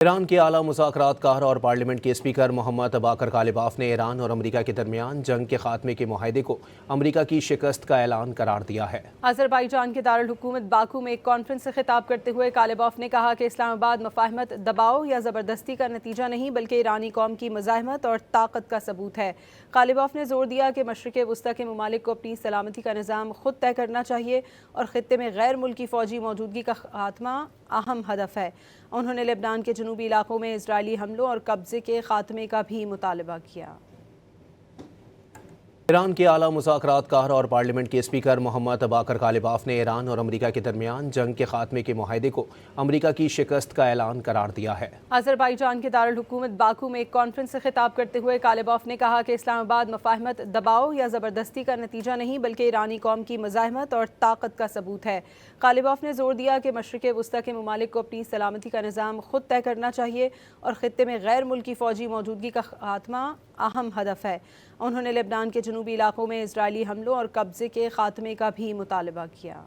ایران کے اعلیٰ مذاکرات کار اور پارلیمنٹ کے اسپیکر محمد باقر کالباف نے ایران اور امریکہ کے درمیان جنگ کے خاتمے کے معاہدے کو امریکہ کی شکست کا اعلان قرار دیا ہے۔ آذربائیجان کے دارالحکومت باکو میں ایک کانفرنس سے خطاب کرتے ہوئے کالباف نے کہا کہ اسلام آباد مفاہمت دباؤ یا زبردستی کا نتیجہ نہیں بلکہ ایرانی قوم کی مزاحمت اور طاقت کا ثبوت ہے۔ کالباف نے زور دیا کہ مشرق وسطیٰ کے ممالک کو اپنی سلامتی کا نظام خود طے کرنا چاہیے اور خطے میں غیر ملکی فوجی موجودگی کا خاتمہ اہم ہدف ہے۔ انہوں نے لبنان کے جنوبی علاقوں میں اسرائیلی حملوں اور قبضے کے خاتمے کا بھی مطالبہ کیا۔ ایران کے اعلیٰ مذاکرات کار اور پارلیمنٹ کے اسپیکر محمد باقر کالباف نے ایران اور امریکہ کے درمیان جنگ کے خاتمے کے معاہدے کو امریکہ کی شکست کا اعلان قرار دیا ہے۔ آذربائیجان کے دارالحکومت باکو میں ایک کانفرنس سے خطاب کرتے ہوئے کالباف نے کہا کہ اسلام آباد مفاہمت دباؤ یا زبردستی کا نتیجہ نہیں بلکہ ایرانی قوم کی مزاحمت اور طاقت کا ثبوت ہے۔ کالباف نے زور دیا کہ مشرق وسطیٰ کے ممالک کو اپنی سلامتی کا نظام خود طے کرنا چاہیے اور خطے میں غیر ملکی فوجی موجودگی کا خاتمہ اہم ہدف ہے۔ انہوں نے لبنان کے جنوبی علاقوں میں اسرائیلی حملوں اور قبضے کے خاتمے کا بھی مطالبہ کیا۔